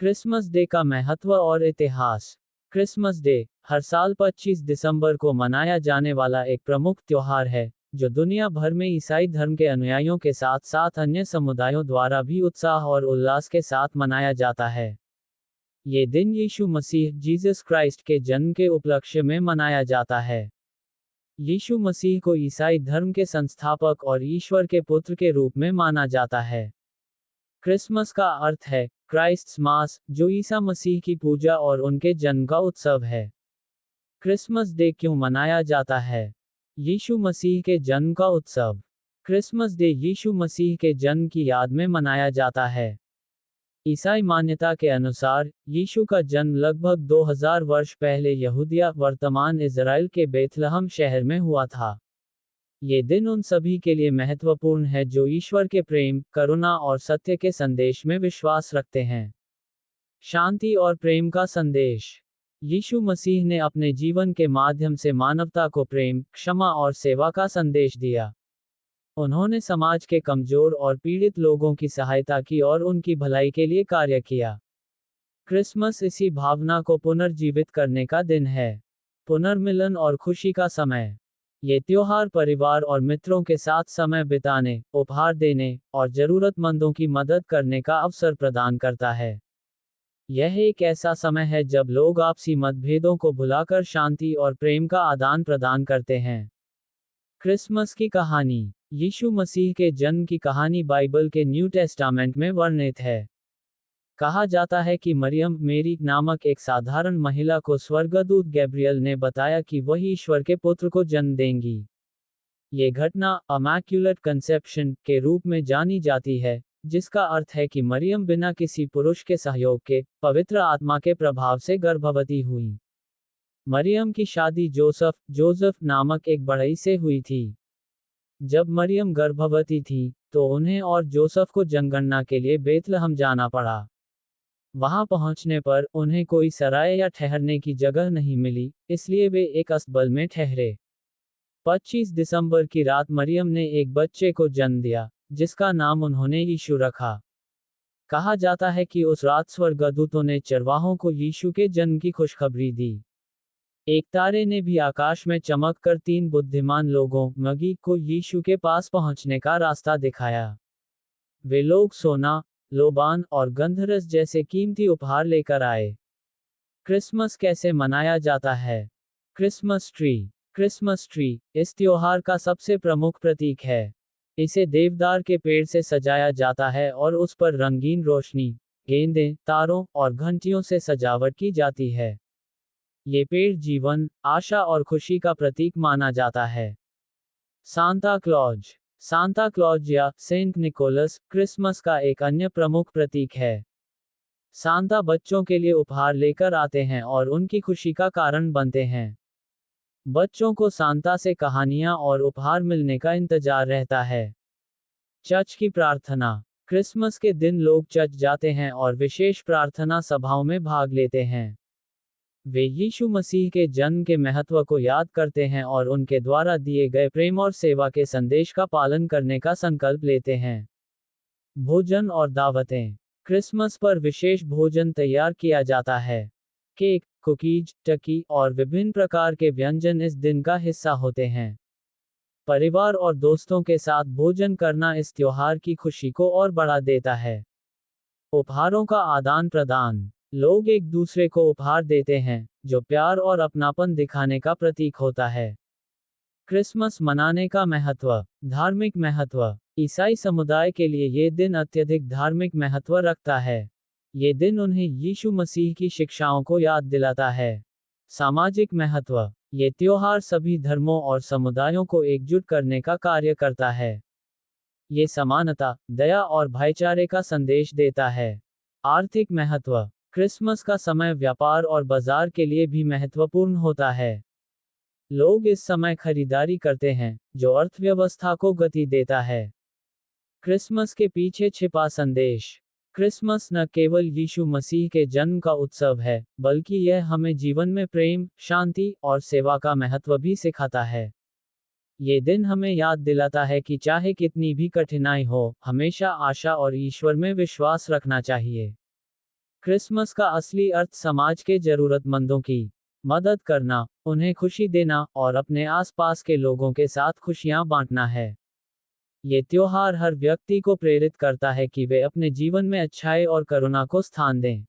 Christmas day का महत्व और इतिहास। क्रिसमस डे हर साल 25 दिसंबर को मनाया जाने वाला एक प्रमुख त्योहार है, जो दुनिया भर में ईसाई धर्म के अनुयायियों के साथ साथ अन्य समुदायों द्वारा भी उत्साह और उल्लास के साथ मनाया जाता है। ये दिन यीशु मसीह जीसस क्राइस्ट के जन्म के उपलक्ष्य में मनाया जाता है। यीशु मसीह को ईसाई धर्म के संस्थापक और ईश्वर के पुत्र के रूप में माना जाता है। क्रिसमस का अर्थ है क्राइस्ट्स मास, जो ईसा मसीह की पूजा और उनके जन्म का उत्सव है। क्रिसमस डे क्यों मनाया जाता है? यीशु मसीह के जन्म का उत्सव। क्रिसमस डे यीशु मसीह के जन्म की याद में मनाया जाता है। ईसाई मान्यता के अनुसार, यीशु का जन्म लगभग 2000 वर्ष पहले यहूदिया, वर्तमान इज़राइल के बेथलहम शहर में हुआ था। ये दिन उन सभी के लिए महत्वपूर्ण है जो ईश्वर के प्रेम, करुणा और सत्य के संदेश में विश्वास रखते हैं। शांति और प्रेम का संदेश। यीशु मसीह ने अपने जीवन के माध्यम से मानवता को प्रेम, क्षमा और सेवा का संदेश दिया। उन्होंने समाज के कमजोर और पीड़ित लोगों की सहायता की और उनकी भलाई के लिए कार्य किया। क्रिसमस इसी भावना को पुनर्जीवित करने का दिन है। पुनर्मिलन और खुशी का समय। ये त्योहार परिवार और मित्रों के साथ समय बिताने, उपहार देने और जरूरतमंदों की मदद करने का अवसर प्रदान करता है। यह एक ऐसा समय है जब लोग आपसी मतभेदों को भुलाकर शांति और प्रेम का आदान प्रदान करते हैं। क्रिसमस की कहानी। यीशु मसीह के जन्म की कहानी बाइबल के न्यू टेस्टामेंट में वर्णित है। कहा जाता है कि मरियम मेरी नामक एक साधारण महिला को स्वर्गदूत गैब्रियल ने बताया कि वह ईश्वर के पुत्र को जन्म देंगी। ये घटना इमैक्युलेट कंसेप्शन के रूप में जानी जाती है, जिसका अर्थ है कि मरियम बिना किसी पुरुष के सहयोग के पवित्र आत्मा के प्रभाव से गर्भवती हुई। मरियम की शादी जोसेफ नामक एक बढ़ई से हुई थी। जब मरियम गर्भवती थी, तो उन्हें और जोसेफ को जनगणना के लिए बेथलहम जाना पड़ा। वहां पहुंचने पर उन्हें कोई सराय या ठहरने की जगह नहीं मिली, इसलिए वे एक अस्तबल में ठहरे। 25 दिसंबर की रात मरियम ने एक बच्चे को जन्म दिया, जिसका नाम उन्होंने यीशु रखा। कहा जाता है कि उस रात स्वर्गदूतों ने चरवाहों को यीशु के जन्म की खुशखबरी दी। एक तारे ने भी आकाश में चमक कर 3 बुद्धिमान लोगों मगी को यीशु के पास पहुंचने का रास्ता दिखाया। वे लोग सोना, लोबान और गंधरस जैसे कीमती उपहार लेकर आए। क्रिसमस कैसे मनाया जाता है? Christmas tree. क्रिसमस ट्री इस त्योहार का सबसे प्रमुख प्रतीक है। इसे देवदार के पेड़ से सजाया जाता है और उस पर रंगीन रोशनी, गेंदें, तारों और घंटियों से सजावट की जाती है। ये पेड़ जीवन, आशा और खुशी का प्रतीक माना जाता है। Santa Claus. सांता क्लॉज या सेंट निकोलस क्रिसमस का एक अन्य प्रमुख प्रतीक है। सांता बच्चों के लिए उपहार लेकर आते हैं और उनकी खुशी का कारण बनते हैं। बच्चों को सांता से कहानियां और उपहार मिलने का इंतजार रहता है। चर्च की प्रार्थना। क्रिसमस के दिन लोग चर्च जाते हैं और विशेष प्रार्थना सभाओं में भाग लेते हैं। वे यीशु मसीह के जन्म के महत्व को याद करते हैं और उनके द्वारा दिए गए प्रेम और सेवा के संदेश का पालन करने का संकल्प लेते हैं। भोजन और दावतें। क्रिसमस पर विशेष भोजन तैयार किया जाता है। केक, कुकीज, टर्की और विभिन्न प्रकार के व्यंजन इस दिन का हिस्सा होते हैं। परिवार और दोस्तों के साथ भोजन करना इस त्योहार की खुशी को और बढ़ा देता है। उपहारों का आदान प्रदान। लोग एक दूसरे को उपहार देते हैं, जो प्यार और अपनापन दिखाने का प्रतीक होता है। क्रिसमस मनाने का महत्व। धार्मिक महत्व। ईसाई समुदाय के लिए ये दिन अत्यधिक धार्मिक महत्व रखता है। ये दिन उन्हें यीशु मसीह की शिक्षाओं को याद दिलाता है। सामाजिक महत्व। ये त्योहार सभी धर्मों और समुदायों को एकजुट करने का कार्य करता है। ये समानता, दया और भाईचारे का संदेश देता है। आर्थिक महत्व। क्रिसमस का समय व्यापार और बाजार के लिए भी महत्वपूर्ण होता है। लोग इस समय खरीदारी करते हैं, जो अर्थव्यवस्था को गति देता है। क्रिसमस के पीछे छिपा संदेश। क्रिसमस न केवल यीशु मसीह के जन्म का उत्सव है, बल्कि यह हमें जीवन में प्रेम, शांति और सेवा का महत्व भी सिखाता है। ये दिन हमें याद दिलाता है कि चाहे कितनी भी कठिनाई हो, हमेशा आशा और ईश्वर में विश्वास रखना चाहिए। क्रिसमस का असली अर्थ समाज के जरूरतमंदों की मदद करना, उन्हें खुशी देना और अपने आसपास के लोगों के साथ खुशियां बांटना है। ये त्योहार हर व्यक्ति को प्रेरित करता है कि वे अपने जीवन में अच्छाई और करुणा को स्थान दें।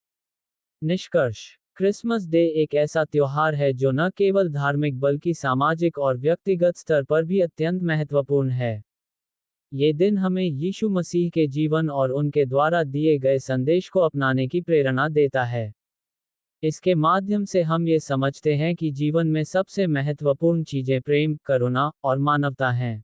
निष्कर्ष, क्रिसमस डे एक ऐसा त्योहार है जो न केवल धार्मिक बल्कि सामाजिक और व्यक्तिगत स्तर पर भी अत्यंत महत्वपूर्ण है। ये दिन हमें यीशु मसीह के जीवन और उनके द्वारा दिए गए संदेश को अपनाने की प्रेरणा देता है। इसके माध्यम से हम ये समझते हैं कि जीवन में सबसे महत्वपूर्ण चीजें प्रेम, करुणा और मानवता हैं।